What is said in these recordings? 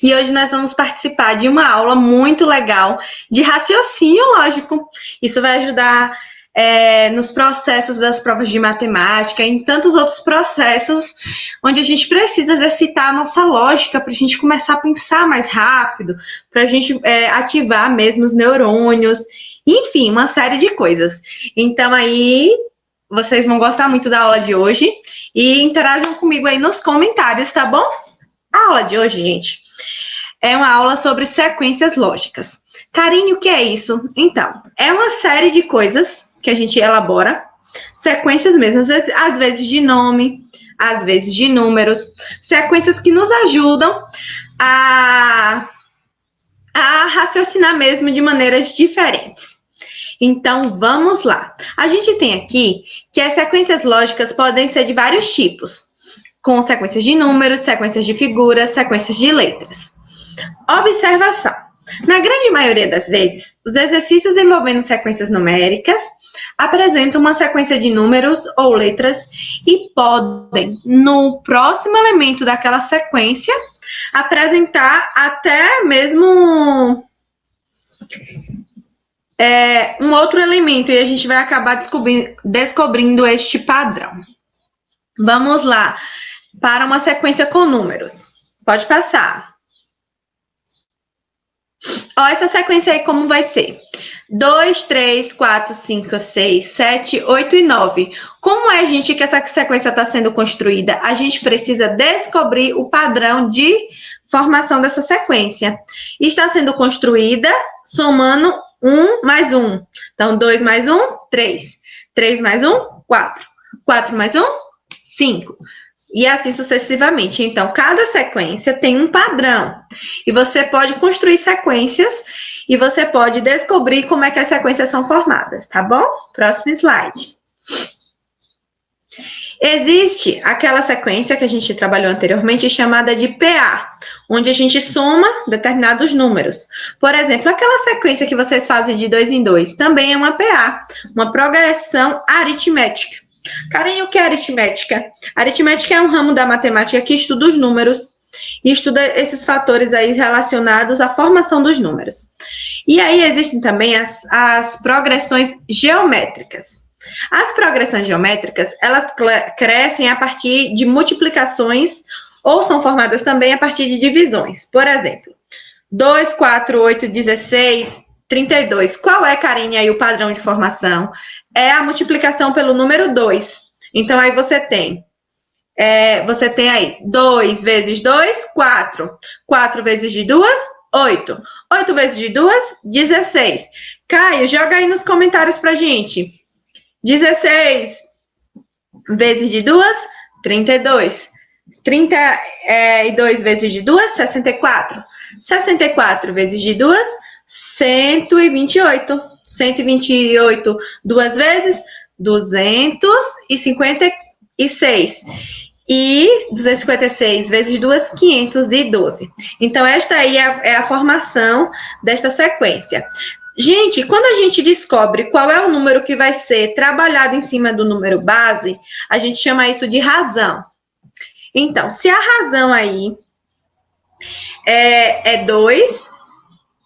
e hoje nós vamos participar de uma aula muito legal de raciocínio lógico. Isso vai ajudar nos processos das provas de matemática, em tantos outros processos onde a gente precisa exercitar a nossa lógica para a gente começar a pensar mais rápido, para a gente ativar mesmo os neurônios, enfim, uma série de coisas. Então aí vocês vão gostar muito da aula de hoje e interajam comigo aí nos comentários, tá bom? A aula de hoje, gente, é uma aula sobre sequências lógicas. Karine, o que é isso? Então, é uma série de coisas que a gente elabora, sequências mesmo, às vezes de nome, às vezes de números, sequências que nos ajudam a raciocinar mesmo de maneiras diferentes. Então, vamos lá. A gente tem aqui que as sequências lógicas podem ser de vários tipos, com sequências de números, sequências de figuras, sequências de letras. Observação. Na grande maioria das vezes, os exercícios envolvendo sequências numéricas apresentam uma sequência de números ou letras e podem, no próximo elemento daquela sequência, apresentar até mesmo um outro elemento, e a gente vai acabar descobrindo este padrão. Vamos lá para uma sequência com números. Pode passar. Ó, essa sequência aí como vai ser? 2, 3, 4, 5, 6, 7, 8 e 9. Como é, gente, que essa sequência está sendo construída? A gente precisa descobrir o padrão de formação dessa sequência. Está sendo construída somando 1 mais 1. Então, 2 mais 1, 3. 3 mais 1, 4. 4 mais 1, 5. E assim sucessivamente. Então, cada sequência tem um padrão. E você pode construir sequências e você pode descobrir como é que as sequências são formadas, tá bom? Próximo slide. Existe aquela sequência que a gente trabalhou anteriormente chamada de PA, onde a gente soma determinados números. Por exemplo, aquela sequência que vocês fazem de 2 em 2 também é uma PA, uma progressão aritmética. Karine, o que é aritmética? Aritmética é um ramo da matemática que estuda os números e estuda esses fatores aí relacionados à formação dos números. E aí existem também as progressões geométricas. As progressões geométricas, elas crescem a partir de multiplicações ou são formadas também a partir de divisões. Por exemplo, 2, 4, 8, 16, 32. Qual é, Karine, aí o padrão de formação? É a multiplicação pelo número 2. Então, aí você tem aí 2 vezes 2, 4. 4 vezes de 2, 8. 8 vezes de 2, 16. Caio, joga aí nos comentários pra gente. 16 vezes de 2, 32. 32 vezes de 2, 64. 64 vezes de 2, 128. 128 duas vezes, 256. E 256 vezes 2, 512. Então, esta aí é a formação desta sequência. Gente, quando a gente descobre qual é o número que vai ser trabalhado em cima do número base, a gente chama isso de razão. Então, se a razão aí é 2,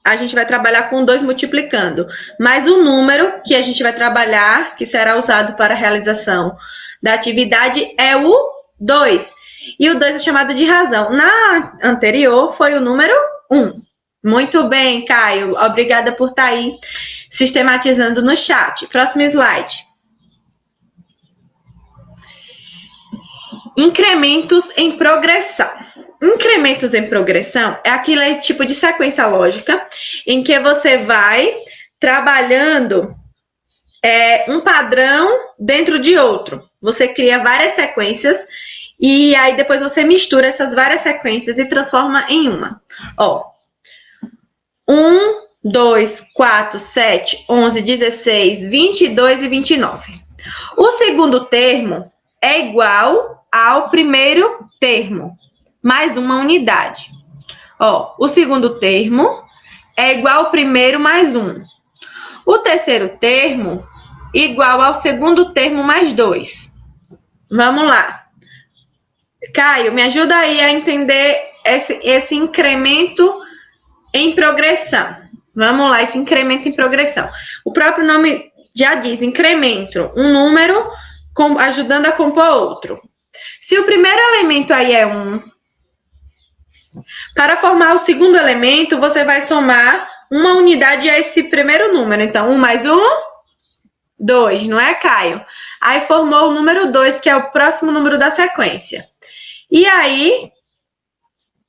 a gente vai trabalhar com 2 multiplicando. Mas o número que a gente vai trabalhar, que será usado para a realização da atividade, é o 2. E o 2 é chamado de razão. Na anterior, foi o número 1. Muito bem, Caio. Obrigada por estar aí sistematizando no chat. Próximo slide. Incrementos em progressão. Incrementos em progressão é aquele tipo de sequência lógica em que você vai trabalhando um padrão dentro de outro. Você cria várias sequências e aí depois você mistura essas várias sequências e transforma em uma. Ó, 1, 2, 4, 7, 11, 16, 22 e 29. O segundo termo é igual ao primeiro termo, mais uma unidade. Ó, o segundo termo é igual ao primeiro mais 1. O terceiro termo igual ao segundo termo mais 2. Vamos lá. Caio, me ajuda aí a entender esse incremento em progressão. Vamos lá, esse incremento em progressão. O próprio nome já diz, incremento, um número ajudando a compor outro. Se o primeiro elemento aí é 1, para formar o segundo elemento, você vai somar uma unidade a esse primeiro número. Então, 1 mais 1, 2, não é, Caio? Aí formou o número 2, que é o próximo número da sequência. E aí,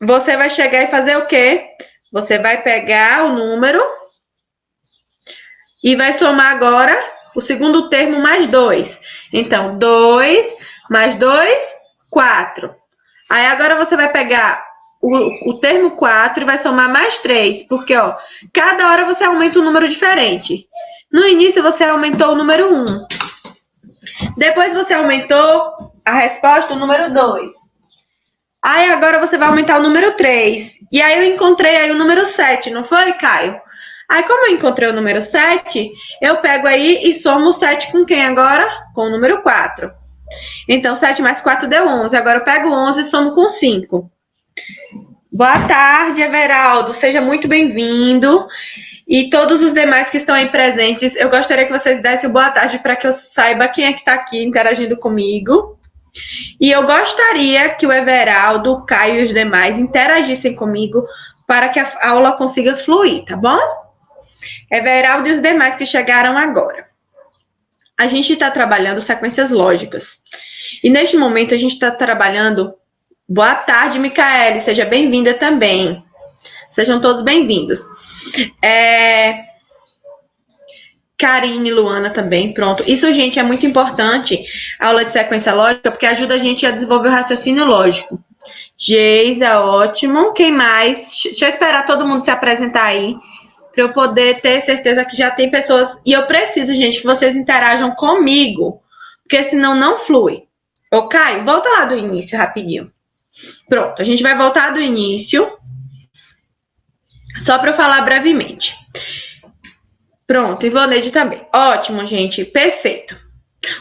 você vai chegar e fazer o quê? Você vai pegar o número e vai somar agora o segundo termo mais 2. Então, 2 mais 2, 4. Aí agora você vai pegar o termo 4 e vai somar mais 3, porque, ó, cada hora você aumenta um número diferente. No início, você aumentou o número 1. Depois, você aumentou a resposta, o número 2. Aí, agora, você vai aumentar o número 3. E aí, eu encontrei aí o número 7, não foi, Caio? Aí, como eu encontrei o número 7, eu pego aí e somo o 7 com quem agora? Com o número 4. Então, 7 mais 4 deu 11. Agora, eu pego 11 e somo com 5. Boa tarde, Everaldo. Seja muito bem-vindo. E todos os demais que estão aí presentes, eu gostaria que vocês dessem boa tarde para que eu saiba quem é que está aqui interagindo comigo. E eu gostaria que o Everaldo, o Caio e os demais interagissem comigo para que a aula consiga fluir, tá bom? Everaldo e os demais que chegaram agora. A gente está trabalhando sequências lógicas. E neste momento a gente está trabalhando... Boa tarde, Micaele. Seja bem-vinda também. Sejam todos bem-vindos. Karine, Luana também, pronto. Isso, gente, é muito importante, a aula de sequência lógica, porque ajuda a gente a desenvolver o raciocínio lógico. Geisa, ótimo. Quem mais? Deixa eu esperar todo mundo se apresentar aí, para eu poder ter certeza que já tem pessoas. E eu preciso, gente, que vocês interajam comigo, porque senão não flui. Ô, Caio, volta lá do início rapidinho. Pronto, a gente vai voltar do início, só para eu falar brevemente. Pronto, Ivoneide também. Ótimo, gente, perfeito.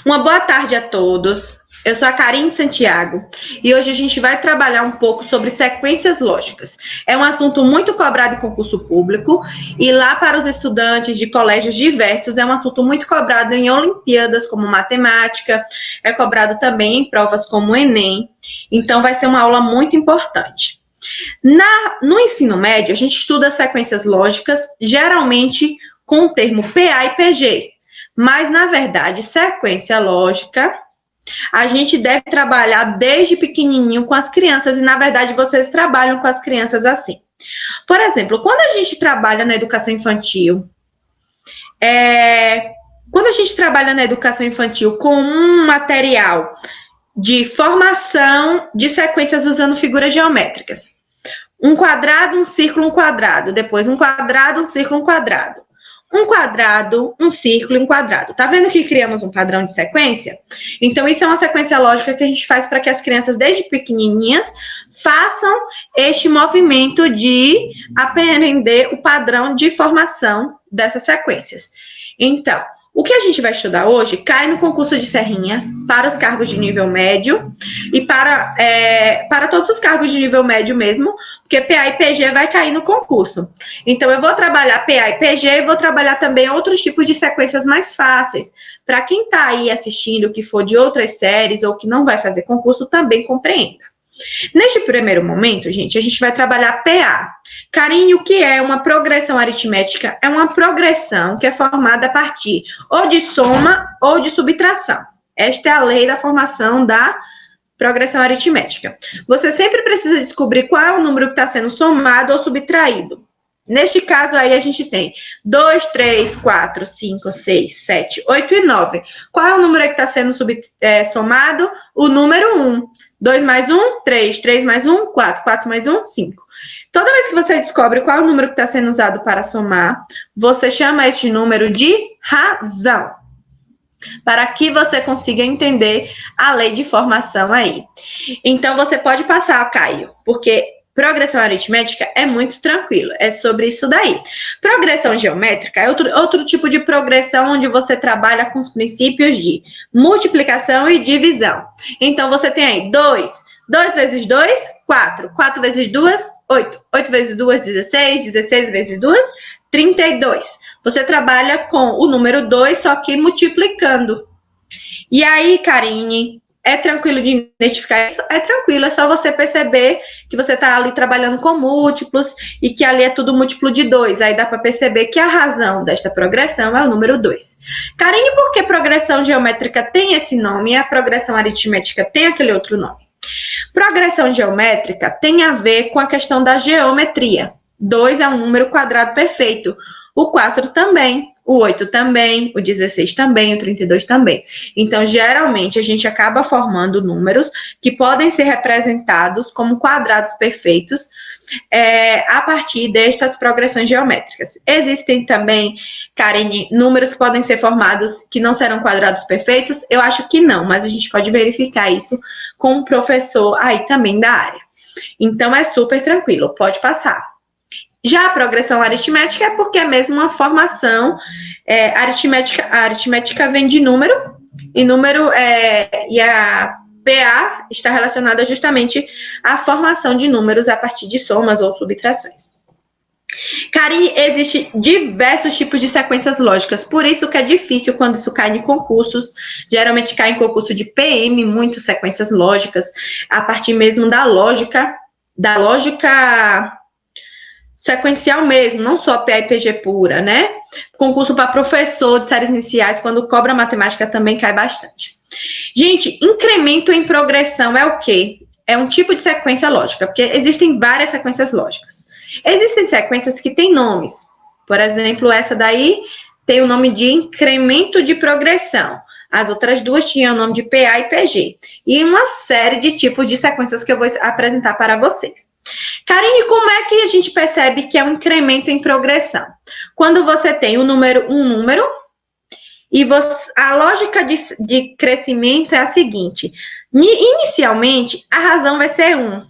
Uma boa tarde a todos. Eu sou a Karine Santiago e hoje a gente vai trabalhar um pouco sobre sequências lógicas. É um assunto muito cobrado em concurso público e lá para os estudantes de colégios diversos é um assunto muito cobrado em Olimpíadas como matemática, é cobrado também em provas como o Enem. Então vai ser uma aula muito importante. No ensino médio, a gente estuda sequências lógicas, geralmente com o termo PA e PG, mas na verdade, sequência lógica a gente deve trabalhar desde pequenininho com as crianças e, na verdade, vocês trabalham com as crianças assim. Por exemplo, quando a gente trabalha na educação infantil, com um material de formação de sequências usando figuras geométricas, um quadrado, um círculo, um quadrado, depois um quadrado, um círculo, um quadrado. Um quadrado, um círculo e um quadrado. Tá vendo que criamos um padrão de sequência? Então, isso é uma sequência lógica que a gente faz para que as crianças, desde pequenininhas, façam este movimento de aprender o padrão de formação dessas sequências. Então, o que a gente vai estudar hoje cai no concurso de Serrinha para os cargos de nível médio e para todos os cargos de nível médio mesmo, porque PA e PG vai cair no concurso. Então, eu vou trabalhar PA e PG e vou trabalhar também outros tipos de sequências mais fáceis, para quem está aí assistindo, que for de outras séries ou que não vai fazer concurso, também compreenda. Neste primeiro momento, gente, a gente vai trabalhar PA. Karine, o que é uma progressão aritmética? É uma progressão que é formada a partir ou de soma ou de subtração. Esta é a lei da formação da progressão aritmética. Você sempre precisa descobrir qual é o número que está sendo somado ou subtraído. Neste caso aí a gente tem 2, 3, 4, 5, 6, 7, 8 e 9. Qual é o número que está sendo somado? O número 1. 2 mais 1, 3. 3 mais 1, 4. 4 mais 1, 5. Toda vez que você descobre qual é o número que está sendo usado para somar, você chama este número de razão. Para que você consiga entender a lei de formação aí. Então, você pode passar, Caio, porque progressão aritmética é muito tranquilo, é sobre isso daí. Progressão geométrica é outro tipo de progressão onde você trabalha com os princípios de multiplicação e divisão. Então, você tem aí 2 2 vezes 2, 4. 4 vezes 2, 8. 8 vezes 2, 16. 16 vezes 2, 32. Você trabalha com o número 2, só que multiplicando. E aí, Karine, é tranquilo de identificar isso? É tranquilo, é só você perceber que você está ali trabalhando com múltiplos e que ali é tudo múltiplo de 2. Aí dá para perceber que a razão desta progressão é o número 2. Karine, por que progressão geométrica tem esse nome e a progressão aritmética tem aquele outro nome? Progressão geométrica tem a ver com a questão da geometria. 2 é um número quadrado perfeito. O 4 também, o 8 também, o 16 também, o 32 também. Então, geralmente, a gente acaba formando números que podem ser representados como quadrados perfeitos a partir destas progressões geométricas. Existem também, Karine, números que podem ser formados que não serão quadrados perfeitos? Eu acho que não, mas a gente pode verificar isso com um professor aí também da área. Então, é super tranquilo, pode passar. Já a progressão aritmética é porque é mesmo uma formação a aritmética vem de número, e número e a PA está relacionada justamente à formação de números a partir de somas ou subtrações. Karine, existem diversos tipos de sequências lógicas, por isso que é difícil quando isso cai em concursos, geralmente cai em concurso de PM, muitas sequências lógicas, a partir mesmo da lógica sequencial mesmo, não só PA e PG pura, né? Concurso para professor de séries iniciais, quando cobra matemática também cai bastante. Gente, incremento em progressão é o quê? É um tipo de sequência lógica, porque existem várias sequências lógicas. Existem sequências que têm nomes. Por exemplo, essa daí tem o nome de incremento de progressão. As outras duas tinham o nome de PA e PG. E uma série de tipos de sequências que eu vou apresentar para vocês. Karine, como é que a gente percebe que é um incremento em progressão? Quando você tem um número e a lógica de crescimento é a seguinte: inicialmente, a razão vai ser 1.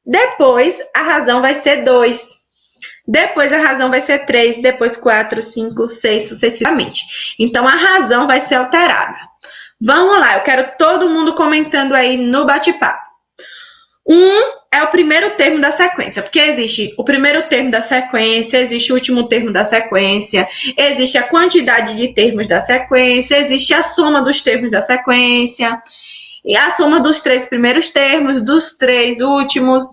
Depois, a razão vai ser 2. Depois, a razão vai ser 3. Depois, 4, 5, 6, sucessivamente. Então, a razão vai ser alterada. Vamos lá, eu quero todo mundo comentando aí no bate-papo. 1 é o primeiro termo da sequência, porque existe o primeiro termo da sequência, existe o último termo da sequência, existe a quantidade de termos da sequência, existe a soma dos termos da sequência, e a soma dos 3 primeiros termos, dos 3 últimos,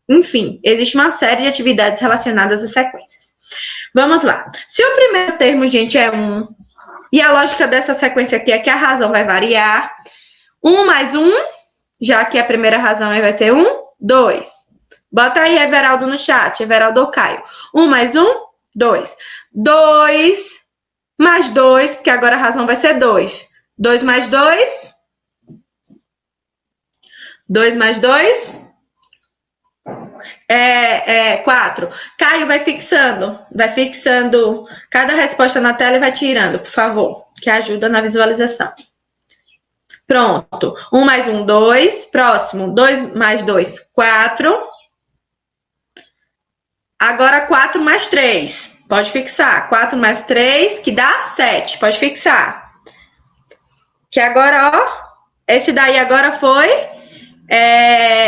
enfim, existe uma série de atividades relacionadas às sequências. Vamos lá. Se o primeiro termo, gente, é 1, e a lógica dessa sequência aqui é que a razão vai variar, 1 mais 1, já que a primeira razão aí vai ser 1, 2. Bota aí, Everaldo, no chat. Everaldo ou Caio. 1 mais 1, 2. 2 mais 2, porque agora a razão vai ser 2. 2 mais 2. 2 mais 2. 4. Caio, vai fixando cada resposta na tela e vai tirando, por favor, que ajuda na visualização. Pronto. 1 mais 1, 2. Próximo. 2 mais 2, 4. Agora 4 mais 3. Pode fixar. 4 mais 3, que dá 7. Pode fixar. Que agora, ó. Esse daí agora foi.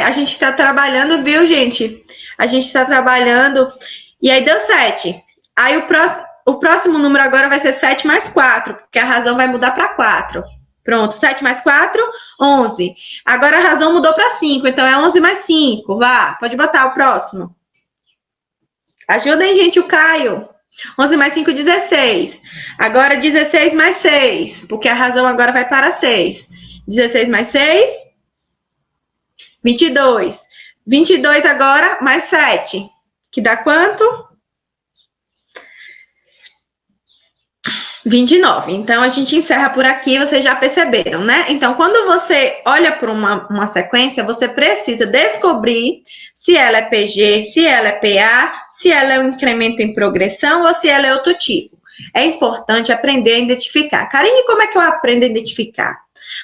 A gente tá trabalhando, viu, gente? A gente tá trabalhando. E aí deu 7. Aí o próximo número agora vai ser 7 mais 4. Porque a razão vai mudar para 4. Pronto, 7 mais 4, 11. Agora a razão mudou para 5, então é 11 mais 5. Vá, pode botar o próximo. Ajudem, gente, o Caio. 11 mais 5, 16. Agora 16 mais 6, porque a razão agora vai para 6. 16 mais 6, 22. 22 agora mais 7, que dá quanto? 29. Então, a gente encerra por aqui, vocês já perceberam, né? Então, quando você olha para uma sequência, você precisa descobrir se ela é PG, se ela é PA, se ela é um incremento em progressão ou se ela é outro tipo. É importante aprender a identificar. Karine, como é que eu aprendo a identificar?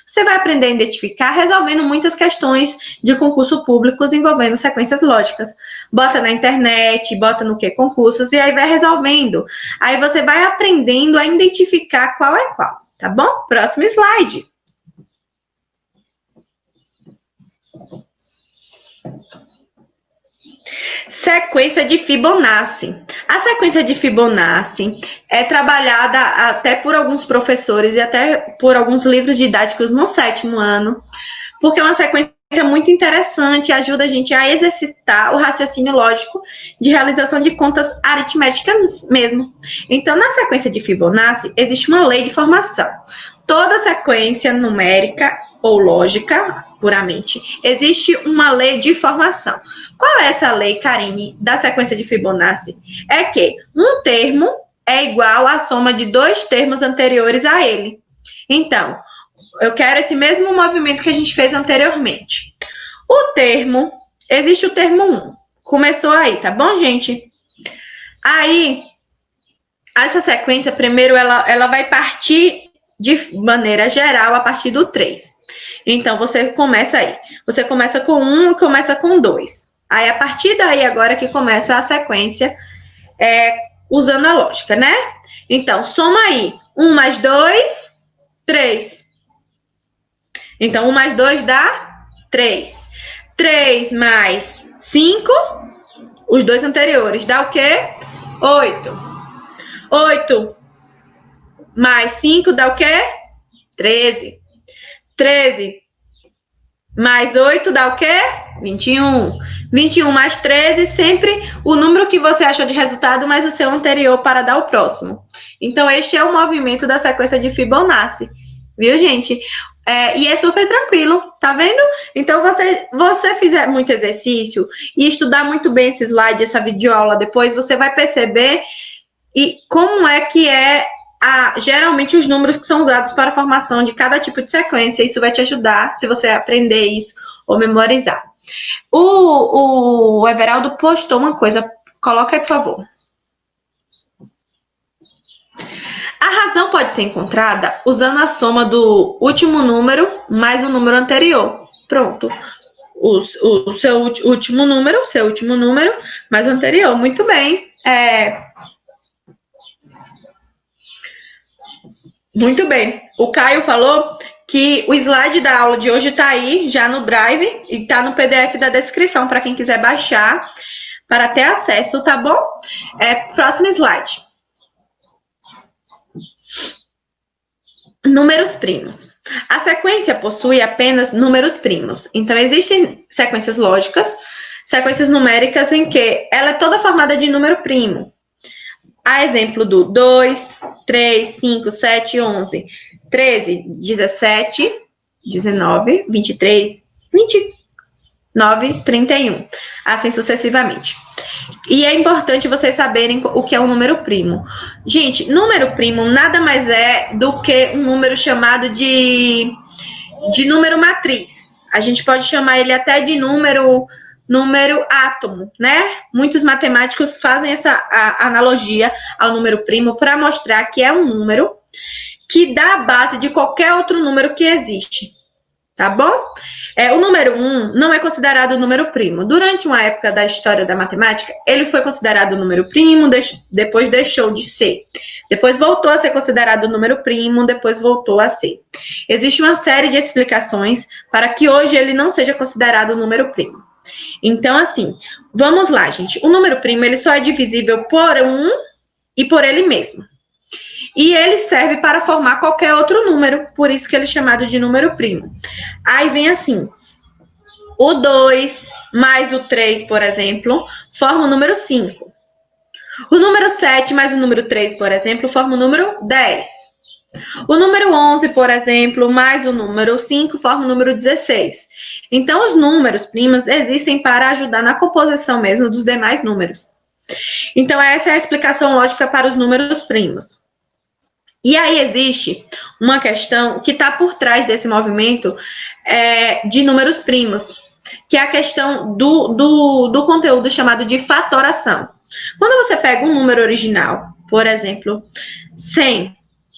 Você vai aprender a identificar resolvendo muitas questões de concurso públicos envolvendo sequências lógicas. Bota na internet, bota no que concursos e aí vai resolvendo. Aí você vai aprendendo a identificar qual é qual, tá bom? Próximo slide. Sequência de Fibonacci. A sequência de Fibonacci é trabalhada até por alguns professores e até por alguns livros didáticos no 7º ano, porque é uma sequência muito interessante, ajuda a gente a exercitar o raciocínio lógico de realização de contas aritméticas mesmo. Então, na sequência de Fibonacci, existe uma lei de formação. Toda sequência numérica ou lógica, puramente, existe uma lei de formação. Qual é essa lei, Karine, da sequência de Fibonacci? É que um termo é igual à soma de 2 termos anteriores a ele. Então, eu quero esse mesmo movimento que a gente fez anteriormente. Existe o termo 1. Começou aí, tá bom, gente? Aí, essa sequência, primeiro, ela vai partir de maneira geral a partir do 3. Então, você começa aí. Você começa com 1 e começa com 2. Aí, a partir daí, agora que começa a sequência, usando a lógica, né? Então, soma aí. 1 mais 2, 3. Então, 1 mais 2 dá 3. 3 mais 5, os dois anteriores, dá o quê? 8. 8 mais 5 dá o quê? 13. 13 mais 8 dá o quê? 21. 21 mais 13, sempre o número que você achou de resultado, mais o seu anterior para dar o próximo. Então, este é o movimento da sequência de Fibonacci. Viu, gente? E é super tranquilo, tá vendo? Então, você fizer muito exercício e estudar muito bem esse slide, essa videoaula depois, você vai perceber como é que geralmente os números que são usados para a formação de cada tipo de sequência. Isso vai te ajudar se você aprender isso ou memorizar. O Everaldo postou uma coisa, coloca aí, por favor. A razão pode ser encontrada usando a soma do último número mais o número anterior. Pronto. O seu último número mais o anterior. Muito bem. Muito bem. O Caio falou que o slide da aula de hoje está aí, já no Drive, e está no PDF da descrição, para quem quiser baixar, para ter acesso, tá bom? Próximo slide. Números primos. A sequência possui apenas números primos. Então, existem sequências lógicas, sequências numéricas em que ela é toda formada de número primo. A exemplo do 2, 3, 5, 7, 11, 13, 17, 19, 23, 29, 31. Assim sucessivamente. E é importante vocês saberem o que é um número primo. Gente, número primo nada mais é do que um número chamado de número matriz. A gente pode chamar ele até de número átomo, né? Muitos matemáticos fazem essa analogia ao número primo para mostrar que é um número que dá a base de qualquer outro número que existe, tá bom? O número 1 não é considerado número primo. Durante uma época da história da matemática, ele foi considerado número primo, depois deixou de ser. Depois voltou a ser considerado número primo, depois voltou a ser. Existe uma série de explicações para que hoje ele não seja considerado número primo. Então, assim, vamos lá, gente. O número primo, ele só é divisível por 1 e por ele mesmo. E ele serve para formar qualquer outro número, por isso que ele é chamado de número primo. Aí vem assim, o 2 mais o 3, por exemplo, forma o número 5. O número 7 mais o número 3, por exemplo, forma o número 10. O número 11, por exemplo, mais o número 5, forma o número 16. Então, os números primos existem para ajudar na composição mesmo dos demais números. Então, essa é a explicação lógica para os números primos. E aí existe uma questão que está por trás desse movimento de números primos, que é a questão do conteúdo chamado de fatoração. Quando você pega um número original, por exemplo, 100,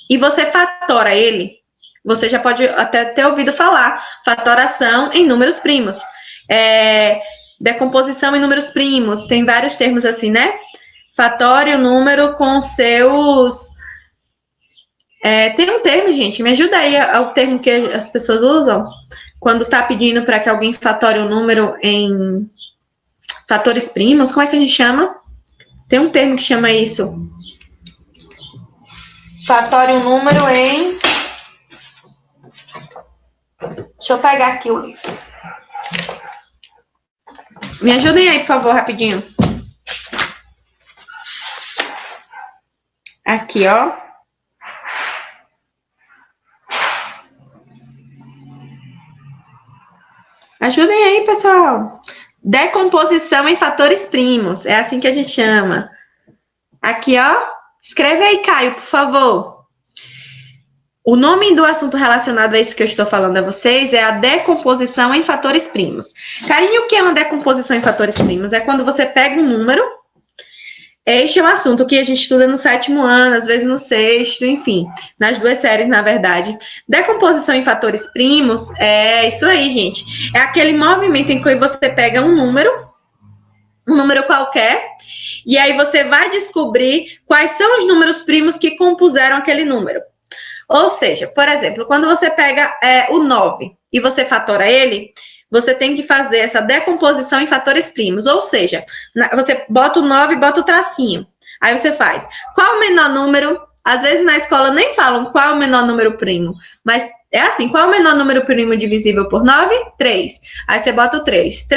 e você fatora ele, você já pode até ter ouvido falar fatoração em números primos, decomposição em números primos, tem vários termos assim, né? Fatore o número com seus... tem um termo, gente, me ajuda aí ao termo que as pessoas usam. quando está pedindo para que alguém fatore um número em fatores primos, como é que a gente chama? Tem um termo que chama isso. Fatore um número em... Deixa eu pegar aqui o livro. Me ajudem aí, por favor, rapidinho. Aqui, ó. Ajudem aí, pessoal. Decomposição em fatores primos. É assim que a gente chama. Aqui, ó. Escreve aí, Caio, por favor. O nome do assunto relacionado a isso que eu estou falando a vocês é a decomposição em fatores primos. Carinho, o que é uma decomposição em fatores primos? É quando você pega um número. Este é um assunto que a gente estuda no 7º ano, às vezes no 6º, enfim, nas 2 séries, na verdade. Decomposição em fatores primos é isso aí, gente. É aquele movimento em que você pega um número qualquer, e aí você vai descobrir quais são os números primos que compuseram aquele número. Ou seja, por exemplo, quando você pega o 9 e você fatora ele, você tem que fazer essa decomposição em fatores primos. Ou seja, você bota o 9 e bota o tracinho. Aí você faz. Qual o menor número? Às vezes na escola nem falam qual é o menor número primo. Mas é assim, qual é o menor número primo divisível por 9? 3. Aí você bota o 3.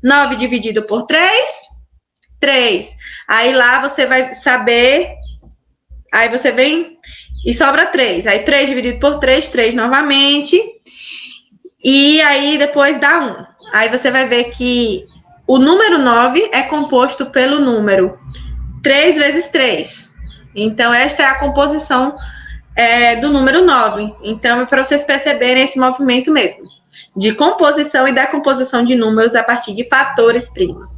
9 dividido por 3? 3. Aí lá você vai saber... Aí você vem e sobra 3. Aí 3 dividido por 3, 3 novamente... E aí depois dá 1. Aí você vai ver que o número 9 é composto pelo número 3 vezes 3. Então, esta é a composição do número 9. Então, é para vocês perceberem esse movimento mesmo, de composição e decomposição de números a partir de fatores primos.